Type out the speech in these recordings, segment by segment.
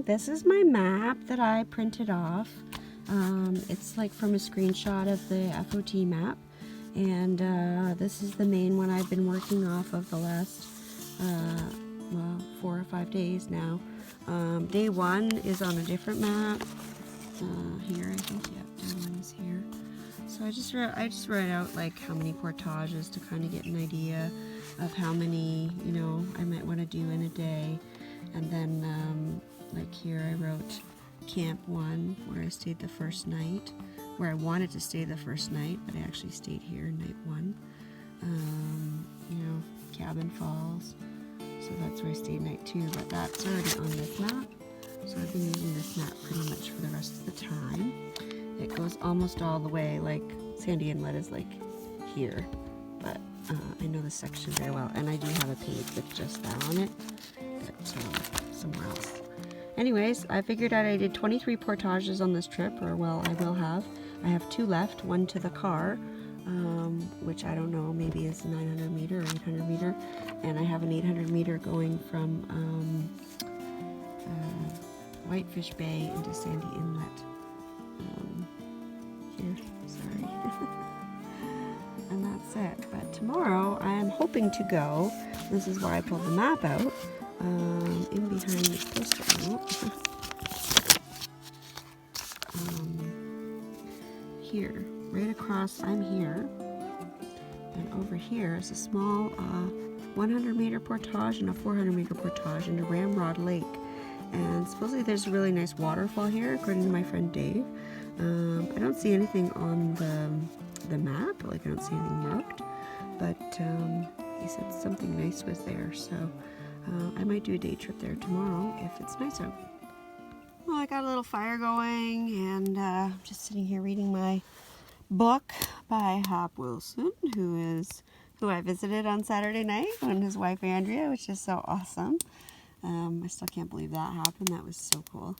this is my map that I printed off. It's like from a screenshot of the FOT map, and this is the main one I've been working off of the last well, 4 or 5 days now. Day 1 is on a different map. Here, I think, yeah, day 1 is here. So I just write out like how many portages to kind of get an idea of how many, you know, I might want to do in a day. And then like here I wrote Camp 1, where I stayed the first night, where I wanted to stay the first night, but I actually stayed here night 1. You know, Cabin Falls, so that's where I stayed night 2, but that's already on this map. So I've been using this map pretty much for the rest of the time. It goes almost all the way, like Sandy Inlet is like here, but I know this section very well, and I do have a page with just that on it, but somewhere else. Anyways, I figured out I did 23 portages on this trip, or well, I will have. I have 2 left, 1 to the car, which I don't know, maybe is 900 meter or 800 meter, and I have an 800 meter going from Whitefish Bay into Sandy Inlet. Here, sorry. And that's it. But tomorrow I am hoping to go, this is why I pulled the map out, in behind this poster note. Here, right across, I'm here, and over here is a small 100 meter portage and a 400 meter portage into Ramrod Lake. And supposedly there's a really nice waterfall here, according to my friend Dave. I don't see anything on the map, like I don't see anything marked, but he said something nice was there, so I might do a day trip there tomorrow if it's nice out. Well, I got a little fire going, and I'm just sitting here reading my book by Hop Wilson, who I visited on Saturday night, and his wife Andrea, which is so awesome. I still can't believe that happened. That was so cool.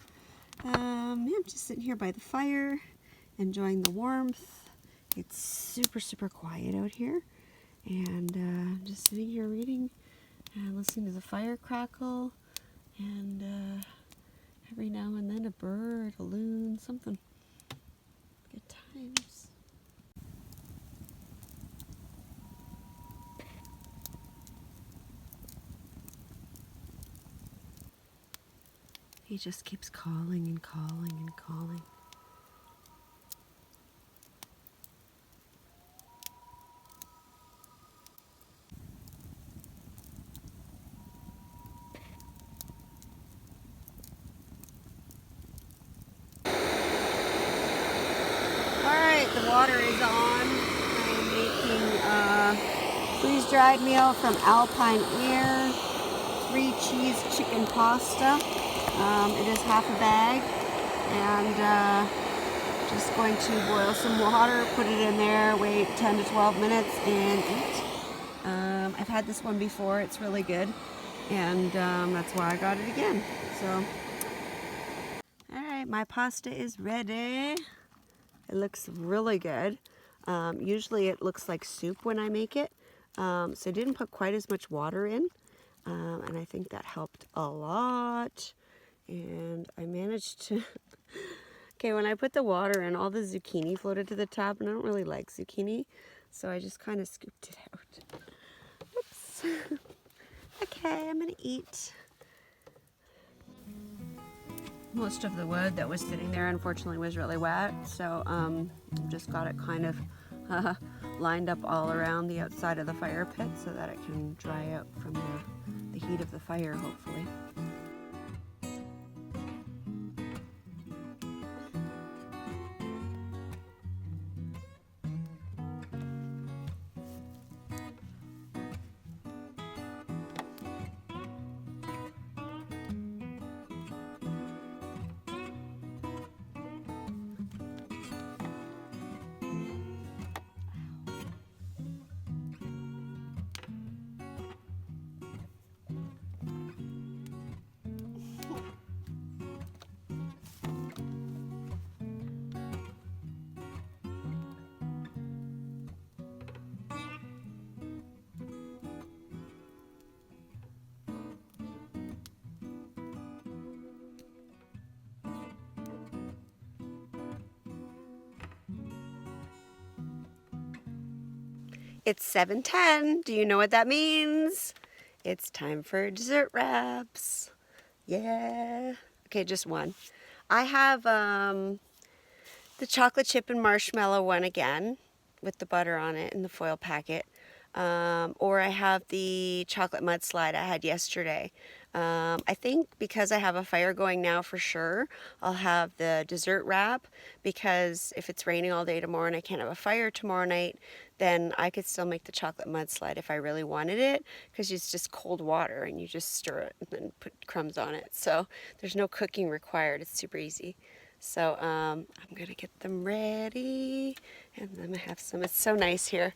Yeah, I'm just sitting here by the fire, enjoying the warmth. It's super, super quiet out here, and I'm just sitting here reading and listening to the fire crackle, and every now and then a bird, a loon, something. Good times. He just keeps calling and calling and calling. Alright, the water is on. I'm making freeze-dried meal from Alpine Air, 3 cheese chicken pasta. It is half a bag, and just going to boil some water, put it in there, wait 10 to 12 minutes, and eat. I've had this one before, it's really good, and that's why I got it again. So, alright, my pasta is ready. It looks really good. Usually it looks like soup when I make it, so I didn't put quite as much water in, and I think that helped a lot. And I managed to okay, when I put the water in, all the zucchini floated to the top, and I don't really like zucchini, so I just kind of scooped it out. Oops. Okay, I'm gonna eat. Most of the wood that was sitting there unfortunately was really wet, so just got it kind of lined up all around the outside of the fire pit so that it can dry out from the heat of the fire, hopefully. It's 7:10. Do you know what that means? It's time for dessert wraps. Yeah. Okay, just one. I have the chocolate chip and marshmallow one again with the butter on it in the foil packet. Or I have the chocolate mudslide I had yesterday. I think because I have a fire going now for sure, I'll have the dessert wrap, because if it's raining all day tomorrow and I can't have a fire tomorrow night, then I could still make the chocolate mudslide if I really wanted it, because it's just cold water and you just stir it and then put crumbs on it. So there's no cooking required. It's super easy. So I'm going to get them ready, and then I have some. It's so nice here.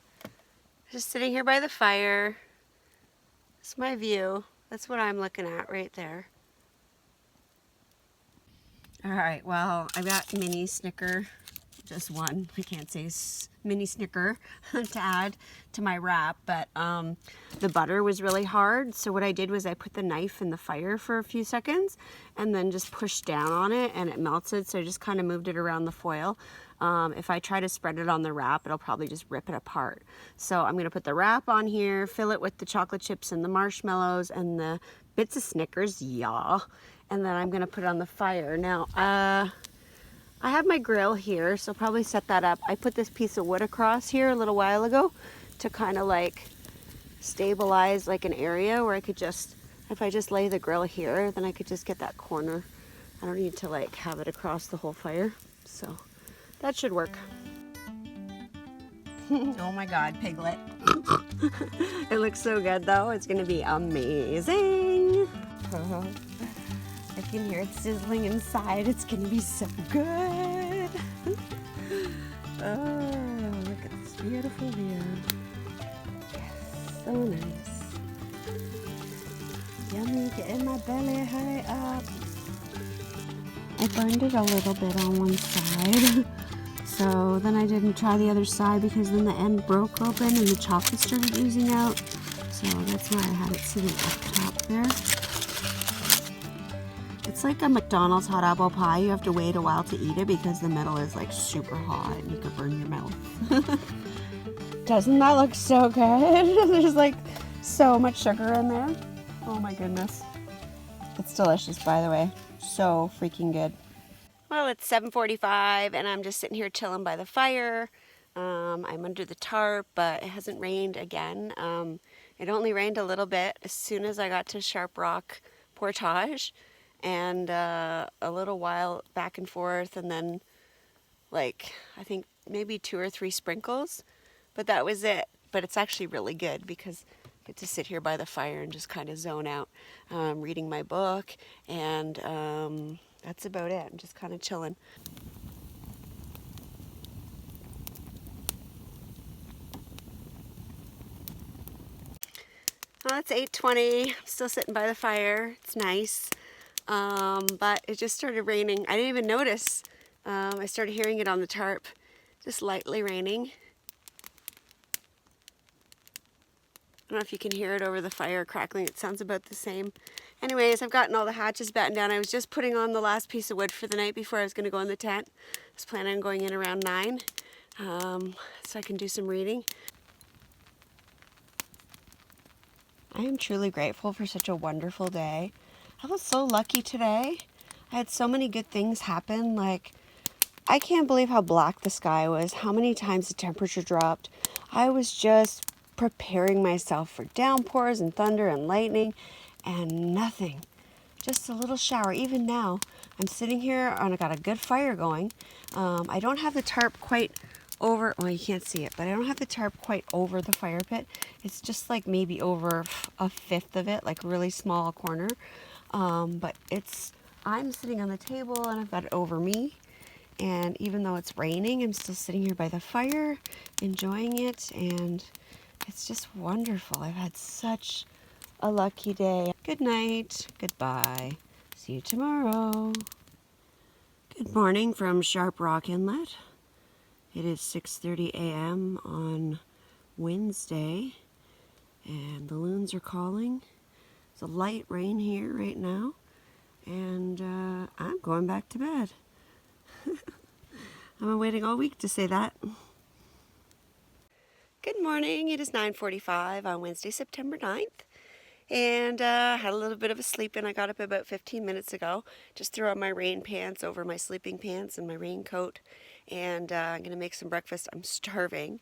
Just sitting here by the fire. It's my view. That's what I'm looking at right there. All right, well, I've got mini Snicker, just one. I can't say mini Snicker to add to my wrap, but the butter was really hard. So what I did was I put the knife in the fire for a few seconds and then just pushed down on it and it melted. So I just kind of moved it around the foil. If I try to spread it on the wrap, it'll probably just rip it apart. So I'm gonna put the wrap on here, fill it with the chocolate chips and the marshmallows and the bits of Snickers, yeah. And then I'm gonna put it on the fire. Now, I have my grill here, so I'll probably set that up. I put this piece of wood across here a little while ago to kind of like stabilize like an area where I could just, if I just lay the grill here, then I could just get that corner. I don't need to like have it across the whole fire. So that should work. Oh my God, piglet. It looks so good though. It's gonna be amazing. I can hear it sizzling inside. It's gonna be so good. Oh, look at this beautiful view. Yes, so nice. Yummy, get in my belly, hurry up. I burned it a little bit on one side. So then I didn't try the other side because then the end broke open and the chocolate started oozing out. So that's why I had it sitting up top there. It's like a McDonald's hot apple pie. You have to wait a while to eat it because the metal is like super hot and you could burn your mouth. Doesn't that look so good? There's like so much sugar in there. Oh my goodness. It's delicious, by the way. So freaking good. Well, it's 7:45 and I'm just sitting here chilling by the fire. I'm under the tarp, but it hasn't rained again. It only rained a little bit as soon as I got to Sharp Rock Portage, and a little while back and forth, and then like I think maybe 2 or 3 sprinkles, but that was it. But it's actually really good because I get to sit here by the fire and just kind of zone out, reading my book, and that's about it. I'm just kind of chilling. Well, it's 8:20. I'm still sitting by the fire. It's nice. But it just started raining. I didn't even notice. I started hearing it on the tarp, just lightly raining. I don't know if you can hear it over the fire crackling. It sounds about the same. Anyways, I've gotten all the hatches battened down. I was just putting on the last piece of wood for the night before I was going to go in the tent. I was planning on going in around 9, so I can do some reading. I am truly grateful for such a wonderful day. I was so lucky today. I had so many good things happen. Like, I can't believe how black the sky was, how many times the temperature dropped. I was just preparing myself for downpours and thunder and lightning, and nothing. Just a little shower. Even now, I'm sitting here and I got a good fire going. I don't have the tarp quite over, well, you can't see it, but I don't have the tarp quite over the fire pit. It's just like maybe over a fifth of it, like a really small corner. But I'm sitting on the table and I've got it over me. And even though it's raining, I'm still sitting here by the fire, enjoying it, and it's just wonderful. I've had such a lucky day. Good night. Goodbye. See you tomorrow. Good morning from Sharp Rock Inlet. It is 6:30 a.m. on Wednesday, and the loons are calling. It's a light rain here right now, and I'm going back to bed. I've been waiting all week to say that. Good morning. It is 9:45 on Wednesday, September 9th. And had a little bit of a sleep in. I got up about 15 minutes ago. Just threw on my rain pants over my sleeping pants and my raincoat. And I'm going to make some breakfast. I'm starving.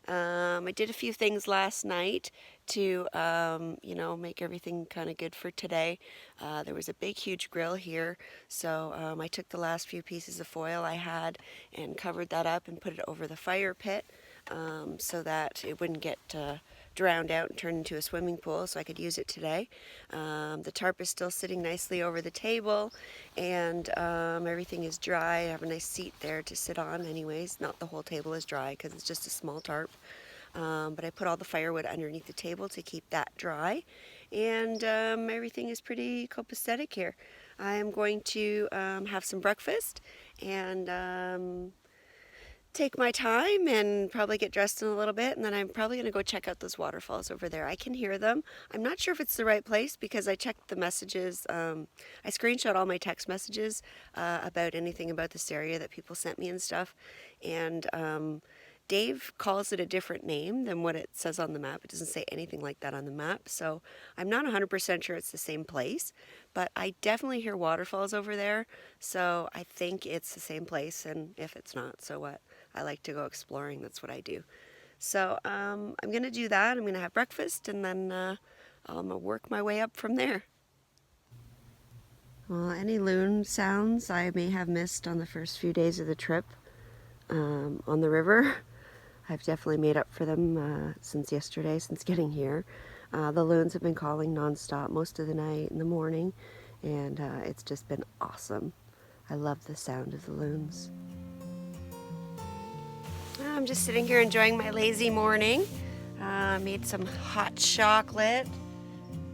I did a few things last night to, make everything kind of good for today. There was a big, huge grill here, so I took the last few pieces of foil I had and covered that up and put it over the fire pit so that it wouldn't get drowned out and turned into a swimming pool, so I could use it today. The tarp is still sitting nicely over the table, and everything is dry. I have a nice seat there to sit on anyways. Not the whole table is dry because it's just a small tarp. But I put all the firewood underneath the table to keep that dry, and everything is pretty copacetic here. I am going to have some breakfast and take my time and probably get dressed in a little bit, and then I'm probably going to go check out those waterfalls over there. I can hear them. I'm not sure if it's the right place because I checked the messages. I screenshot all my text messages about anything about this area that people sent me and stuff, and Dave calls it a different name than what it says on the map. It doesn't say anything like that on the map, so I'm not 100% sure it's the same place, but I definitely hear waterfalls over there, so I think it's the same place, and if it's not, so what? I like to go exploring. That's what I do. So I'm going to do that. I'm going to have breakfast, and then I'm going to work my way up from there. Well, any loon sounds I may have missed on the first few days of the trip on the river, I've definitely made up for them since yesterday, since getting here. The loons have been calling nonstop most of the night and the morning, and it's just been awesome. I love the sound of the loons. I'm just sitting here enjoying my lazy morning. Made some hot chocolate,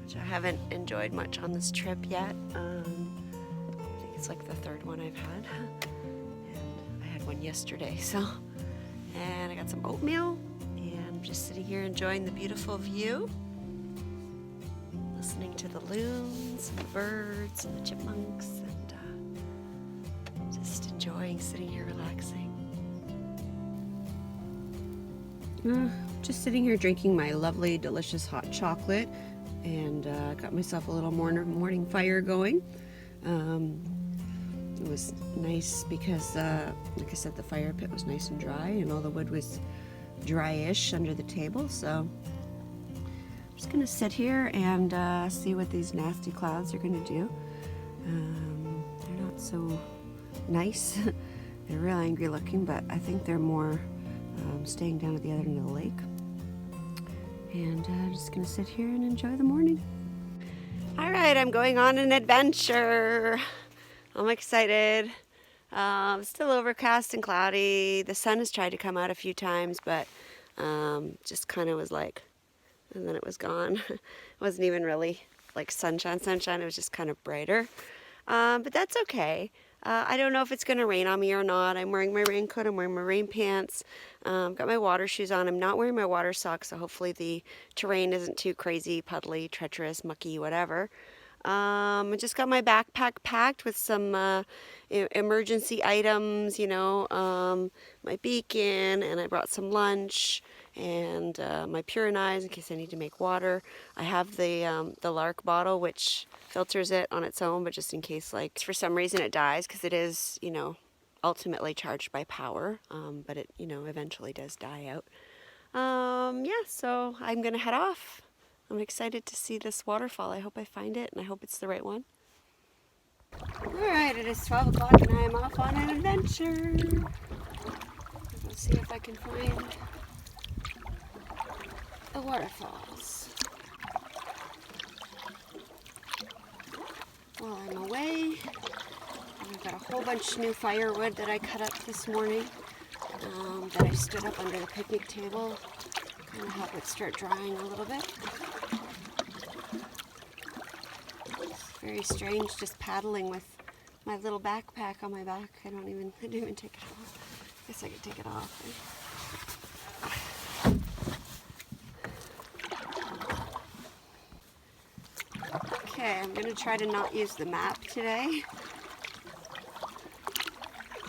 which I haven't enjoyed much on this trip yet. I think it's like the third one I've had. And I had one yesterday, so. And I got some oatmeal, and I'm just sitting here enjoying the beautiful view. Listening to the loons and the birds and the chipmunks, and just enjoying sitting here relaxing. Just sitting here drinking my lovely, delicious hot chocolate, and got myself a little morning fire going. It was nice because, like I said, the fire pit was nice and dry, and all the wood was dry-ish under the table. So I'm just gonna sit here and see what these nasty clouds are gonna do. They're not so nice. They're real angry looking, but I think they're more staying down at the other end of the lake. And I'm just gonna sit here and enjoy the morning. All right, I'm going on an adventure. I'm excited. Still overcast and cloudy. The sun has tried to come out a few times, but just kind of was like, and then it was gone. It wasn't even really like sunshine. It was just kind of brighter. But that's okay. I don't know if it's going to rain on me or not. I'm wearing my raincoat. I'm wearing my rain pants. Got my water shoes on. I'm not wearing my water socks, so hopefully the terrain isn't too crazy, puddly, treacherous, mucky, whatever. I just got my backpack packed with some emergency items, my beacon, and I brought some lunch, and my Purinize in case I need to make water. I have the Lark bottle, which filters it on its own, but just in case, like, for some reason it dies, because it is, ultimately charged by power, but it, eventually does die out. So I'm going to head off. I'm excited to see this waterfall. I hope I find it, and I hope it's the right one. Alright, it is 12 o'clock and I am off on an adventure. Let's see if I can find the waterfalls. While I'm away, I've got a whole bunch of new firewood that I cut up this morning that I stood up under the picnic table. Kind of help it start drying a little bit. It's very strange just paddling with my little backpack on my back. I didn't even take it off. I guess I could take it off. Okay, I'm going to try to not use the map today.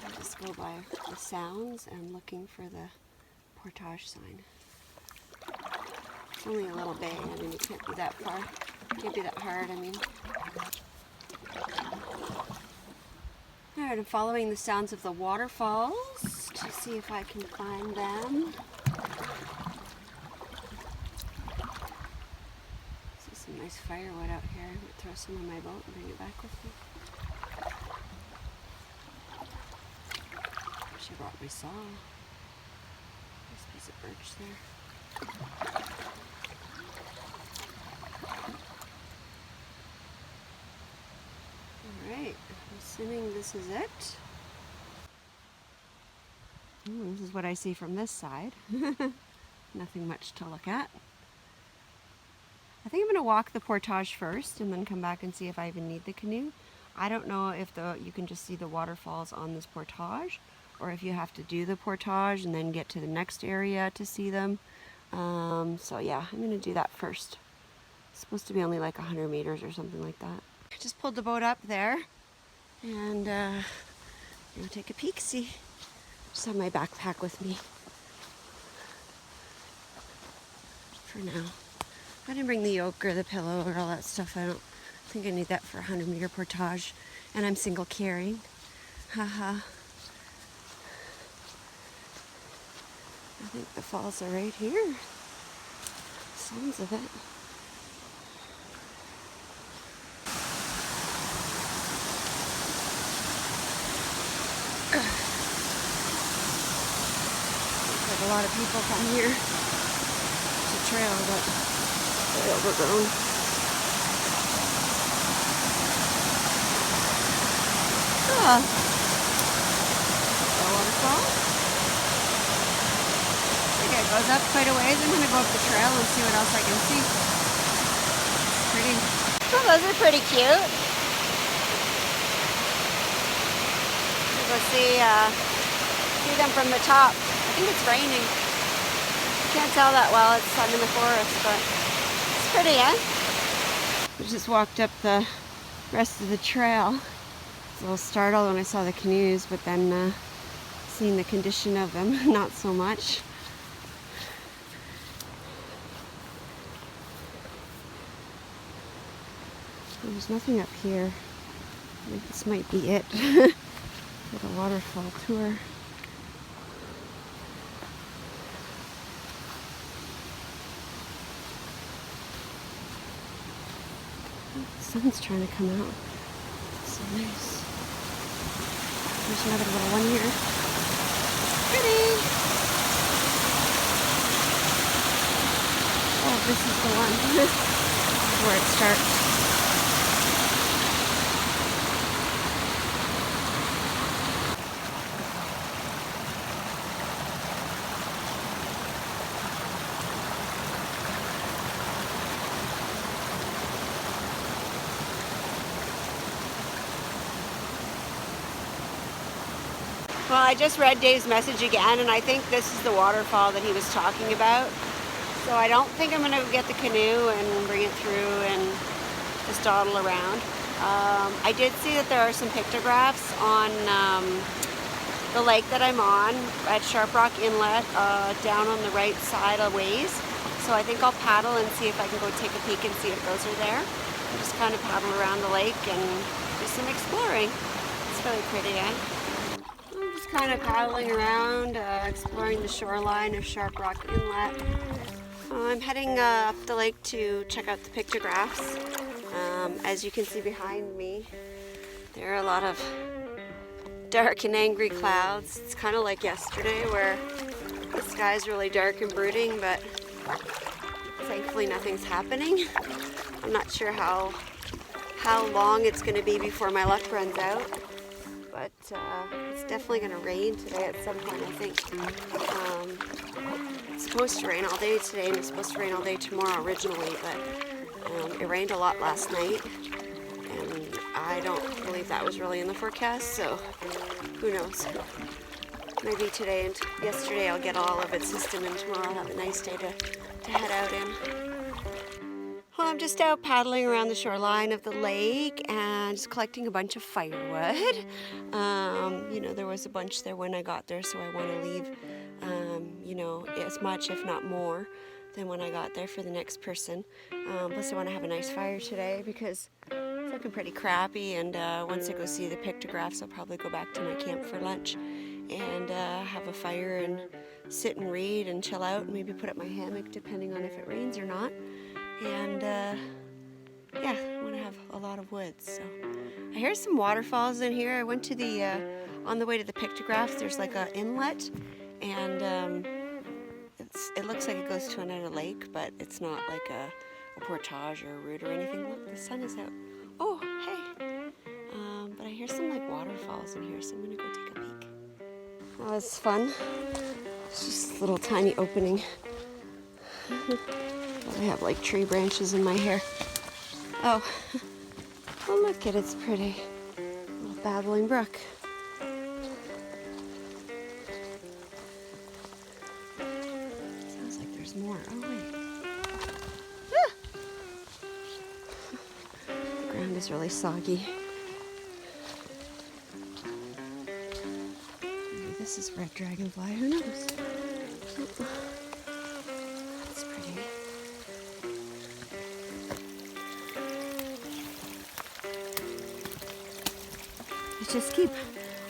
I'll just go by the sounds and looking for the portage sign. only a little bay. I mean, it can't be that far. It can't be that hard, I mean. Alright, I'm following the sounds of the waterfalls to see if I can find them. See some nice firewood out here. I'm going to throw some on my boat and bring it back with me. She brought my saw. Nice piece of birch there. Alright, I'm assuming this is it. This is what I see from this side. Nothing much to look at. I think I'm going to walk the portage first and then come back and see if I even need the canoe. I don't know if you can just see the waterfalls on this portage, or if you have to do the portage and then get to the next area to see them. So yeah, I'm going to do that first. It's supposed to be only like 100 meters or something like that. I just pulled the boat up there and I'm going to take a peek, see. Just have my backpack with me for now. I didn't bring the yoke or the pillow or all that stuff. I don't think I need that for a 100-meter portage, and I'm single carrying. Haha. I think the falls are right here. Sounds of it. Looks like a lot of people come here. It's a trail, but way overgrown. Ah, a waterfall. I think it goes up quite a ways. I'm gonna go up the trail and see what else I can see. It's pretty. Oh, those are pretty cute. Go see them from the top. I think it's raining. Can't tell that well. I'm in the forest, but it's pretty, eh? I just walked up the rest of the trail. I was a little startled when I saw the canoes, but then seeing the condition of them, not so much. There's nothing up here. I think this might be it. For the waterfall tour. The sun's trying to come out. So nice. There's another little one here. Pretty! Oh, this is the one. This is where it starts. Well, I just read Dave's message again, and I think this is the waterfall that he was talking about. So I don't think I'm going to get the canoe and bring it through and just dawdle around. I did see that there are some pictographs on the lake that I'm on at Sharp Rock Inlet, down on the right side a ways. So I think I'll paddle and see if I can go take a peek and see if those are there. And just kind of paddle around the lake and do some exploring. It's really pretty, eh? Kind of paddling around, exploring the shoreline of Sharp Rock Inlet. I'm heading up the lake to check out the pictographs. As you can see behind me, there are a lot of dark and angry clouds. It's kind of like yesterday where the sky's really dark and brooding, but thankfully nothing's happening. I'm not sure how long it's going to be before my luck runs out. But it's definitely going to rain today at some point, I think. It's supposed to rain all day today, and it's supposed to rain all day tomorrow originally, but it rained a lot last night, and I don't believe that was really in the forecast, so who knows. Maybe today and yesterday I'll get all of its system, and tomorrow I'll have a nice day to head out in. Well, I'm just out paddling around the shoreline of the lake and just collecting a bunch of firewood. You know, there was a bunch there when I got there, so I want to leave, you know, as much, if not more. than when I got there for the next person. Plus I want to have a nice fire today because it's looking pretty crappy, and once I go see the pictographs, I'll probably go back to my camp for lunch and have a fire and sit and read and chill out, and maybe put up my hammock depending on if it rains or not. And yeah, I want to have a lot of wood. So I hear some waterfalls in here. I went to the on the way to the pictographs, there's like an inlet, and it looks like it goes to another lake, but it's not like a portage or a route or anything. Look, the sun is out. Oh, hey. But I hear some like waterfalls in here, so I'm gonna go take a peek. That was fun. It's just a little tiny opening. I have like tree branches in my hair. Oh, oh look at it, it's pretty. A little babbling brook. Sounds like there's more. Oh wait. Ah! The ground is really soggy. Maybe this is red dragonfly, who knows? That's pretty.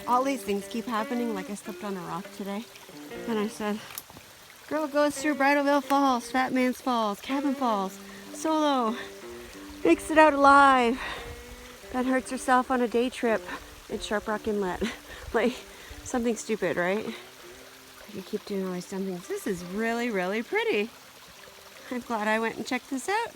All these things keep happening. Like I stepped on a rock today and I said, girl goes through Bridalveil Falls, Fat Man's Falls, Cabin Falls, solo, makes it out alive, then hurts herself on a day trip at Sharp Rock Inlet. Like something stupid, right? You keep doing all these dumb things. This is really, really pretty. I'm glad I went and checked this out.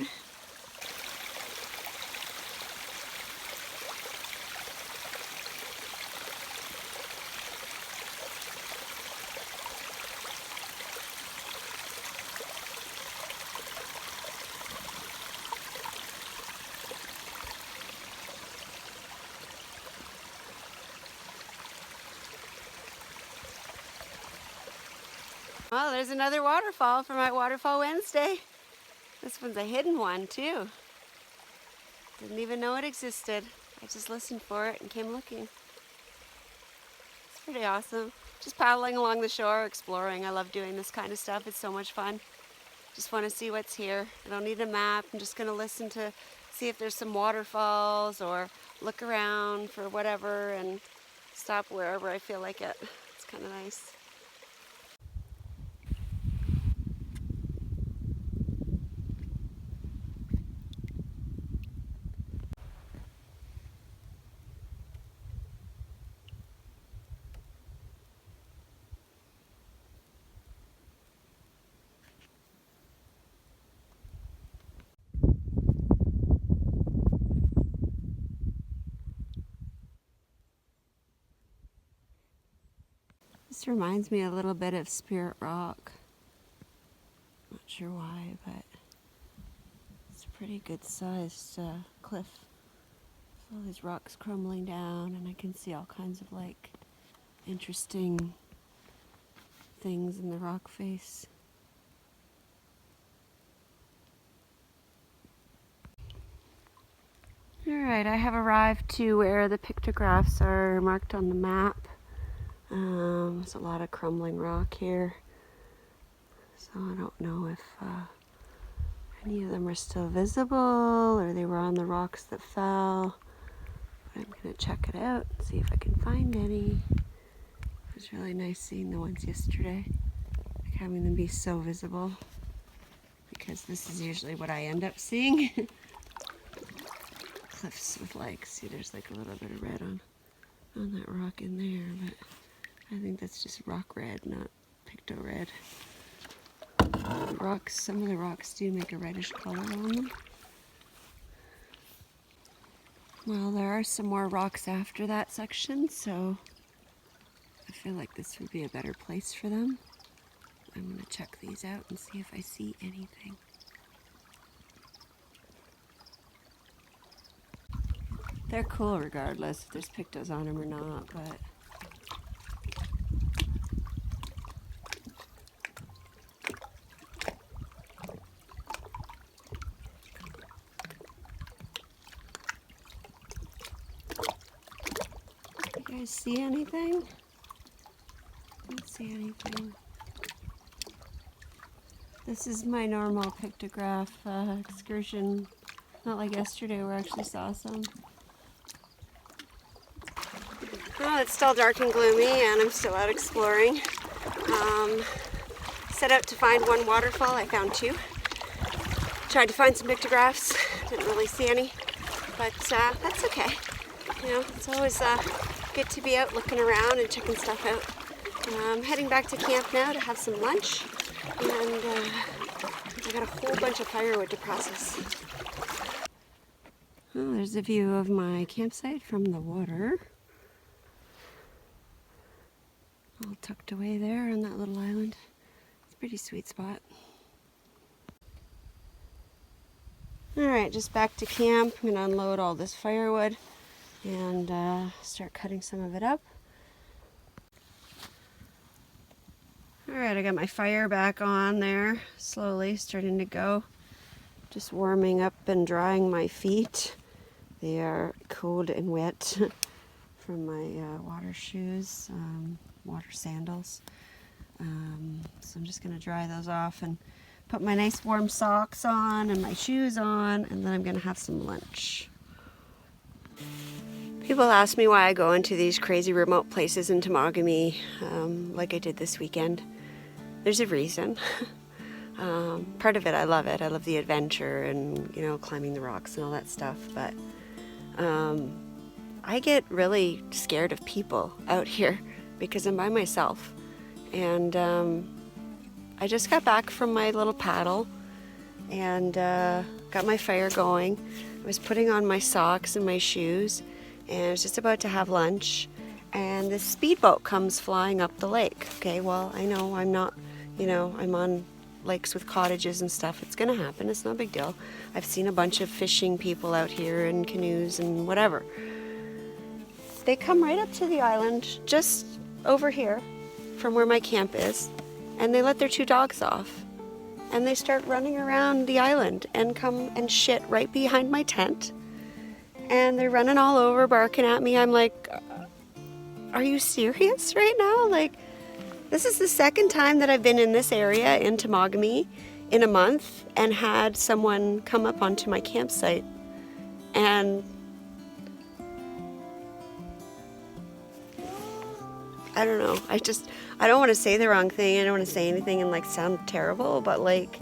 Well, there's another waterfall for my Waterfall Wednesday. This one's a hidden one too. Didn't even know it existed. I just listened for it and came looking. It's pretty awesome. Just paddling along the shore, exploring. I love doing this kind of stuff. It's so much fun. Just want to see what's here. I don't need a map. I'm just going to listen to see if there's some waterfalls or look around for whatever and stop wherever I feel like it. It's kind of nice. This reminds me a little bit of Spirit Rock. Not sure why, but it's a pretty good sized cliff. So all these rocks crumbling down, and I can see all kinds of like interesting things in the rock face. Alright, I have arrived to where the pictographs are marked on the map. There's a lot of crumbling rock here, so I don't know if any of them are still visible or they were on the rocks that fell. But I'm going to check it out and see if I can find any. It was really nice seeing the ones yesterday, like having them be so visible, because this is usually what I end up seeing. Cliffs with like, see there's like a little bit of red on that rock in there, but I think that's just rock red, not picto red. Rocks, some of the rocks do make a reddish color on them. Well, there are some more rocks after that section, so I feel like this would be a better place for them. I'm going to check these out and see if I see anything. They're cool regardless if there's pictos on them or not, but you guys see anything? I don't see anything. This is my normal pictograph excursion. Not like yesterday where I actually saw some. Well, it's still dark and gloomy and I'm still out exploring. Set out to find one waterfall, I found two. Tried to find some pictographs, didn't really see any, but that's okay. You know, it's always good to be out looking around and checking stuff out. I'm heading back to camp now to have some lunch, and I got a whole bunch of firewood to process. Well, there's a view of my campsite from the water. All tucked away there on that little island. It's a pretty sweet spot. Alright, just back to camp. I'm going to unload all this firewood and start cutting some of it up. Alright, I got my fire back on there, slowly starting to go. Just warming up and drying my feet. They are cold and wet from my water shoes, water sandals. So I'm just going to dry those off and put my nice warm socks on and my shoes on, and then I'm going to have some lunch. People ask me why I go into these crazy remote places in Temagami, like I did this weekend. There's a reason. Part of it, I love it. I love the adventure and, you know, climbing the rocks and all that stuff, but I get really scared of people out here because I'm by myself. And I just got back from my little paddle and got my fire going. I was putting on my socks and my shoes, and I was just about to have lunch, and this speedboat comes flying up the lake. Okay, well, I know I'm not, you know, I'm on lakes with cottages and stuff. It's gonna happen. It's no big deal. I've seen a bunch of fishing people out here in canoes and whatever. They come right up to the island, just over here from where my camp is, and they let their two dogs off. And they start running around the island and come and shit right behind my tent. And they're running all over, barking at me. I'm like, are you serious right now? Like, this is the second time that I've been in this area in Temagami in a month and had someone come up onto my campsite. And I don't know. I don't want to say the wrong thing. I don't want to say anything and like sound terrible, but like,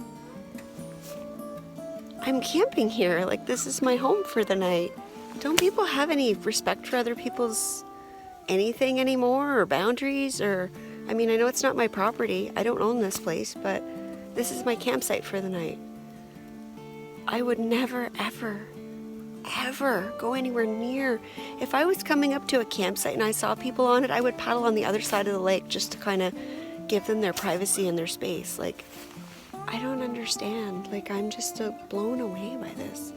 I'm camping here. Like, this is my home for the night. Don't people have any respect for other people's anything anymore, or boundaries? Or, I mean, I know it's not my property. I don't own this place, but this is my campsite for the night. I would never, ever go anywhere near. If I was coming up to a campsite and I saw people on it, I would paddle on the other side of the lake just to kind of give them their privacy and their space. Like, I don't understand. Like, I'm just blown away by this.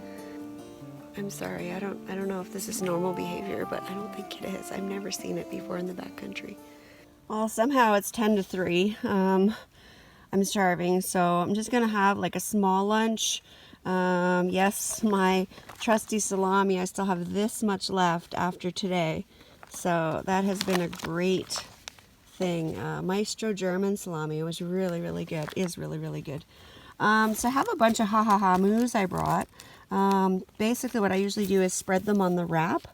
I'm sorry. I don't know if this is normal behavior, but I don't think it is. I've never seen it before in the backcountry. Well, somehow it's 10 to 3. I'm starving, so I'm just gonna have like a small lunch. Yes, my trusty salami, I still have this much left after today. So that has been a great thing. Maestro German salami was really, really good. Is really, really good. So I have a bunch of ha-ha-ha-moos I brought. Basically what I usually do is spread them on the wrap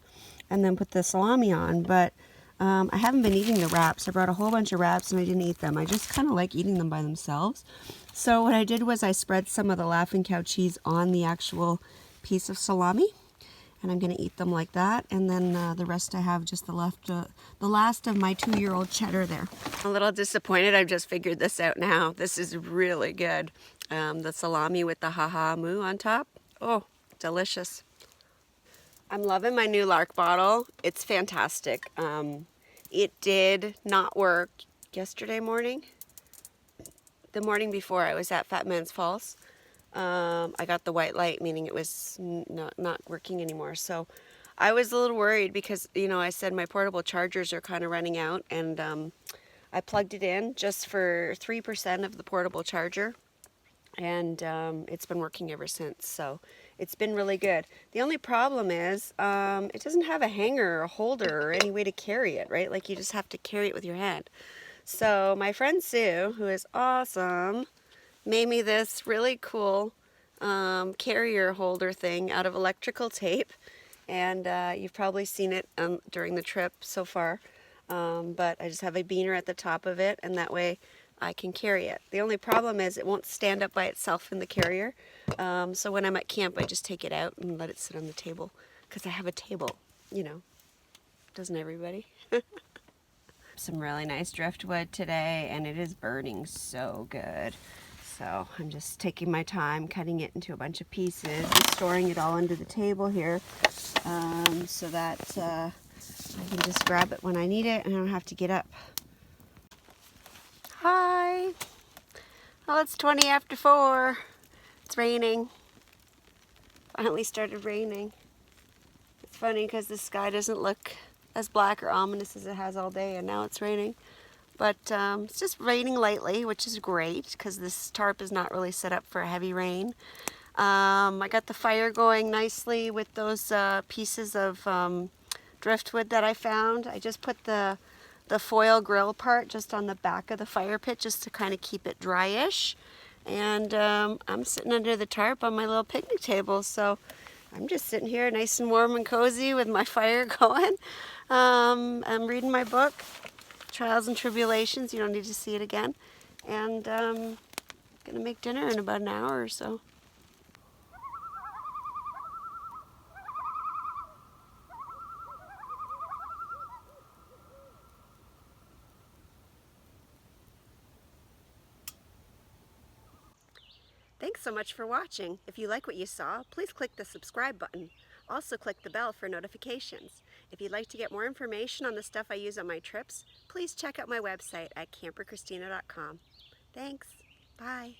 and then put the salami on. But I haven't been eating the wraps. I brought a whole bunch of wraps and I didn't eat them. I just kind of like eating them by themselves. So what I did was I spread some of the Laughing Cow cheese on the actual piece of salami, and I'm going to eat them like that. And then the rest I have just the last of my 2-year-old cheddar there. I'm a little disappointed. I've just figured this out now. This is really good. The salami with the ha-ha-moo on top. Oh, delicious. I'm loving my new Lark bottle. It's fantastic. It did not work yesterday morning. The morning before I was at Fat Man's Falls. I got the white light, meaning it was not working anymore. So I was a little worried because, you know, I said my portable chargers are kind of running out, and I plugged it in just for 3% of the portable charger, and it's been working ever since. So it's been really good. The only problem is it doesn't have a hanger or a holder or any way to carry it, right? Like, you just have to carry it with your hand. So my friend Sue, who is awesome, made me this really cool carrier holder thing out of electrical tape, and you've probably seen it during the trip so far, but I just have a beaner at the top of it, and that way I can carry it. The only problem is it won't stand up by itself in the carrier, so when I'm at camp I just take it out and let it sit on the table, because I have a table, you know, doesn't everybody? Some really nice driftwood today, and it is burning so good. So I'm just taking my time, cutting it into a bunch of pieces and storing it all under the table here, so that I can just grab it when I need it and I don't have to get up. Hi! Well, it's 20 after 4. It's raining. Finally started raining. It's funny because the sky doesn't look as black or ominous as it has all day, and now it's raining. But it's just raining lightly, which is great because this tarp is not really set up for a heavy rain. I got the fire going nicely with those pieces of driftwood that I found. I just put the foil grill part just on the back of the fire pit just to kind of keep it dryish. And I'm sitting under the tarp on my little picnic table, so I'm just sitting here nice and warm and cozy with my fire going. I'm reading my book, Trials and Tribulations. You don't need to see it again. And gonna make dinner in about an hour or so. Thanks so much for watching. If you like what you saw, please click the subscribe button. Also click the bell for notifications. If you'd like to get more information on the stuff I use on my trips, please check out my website at CamperChristina.com. Thanks. Bye.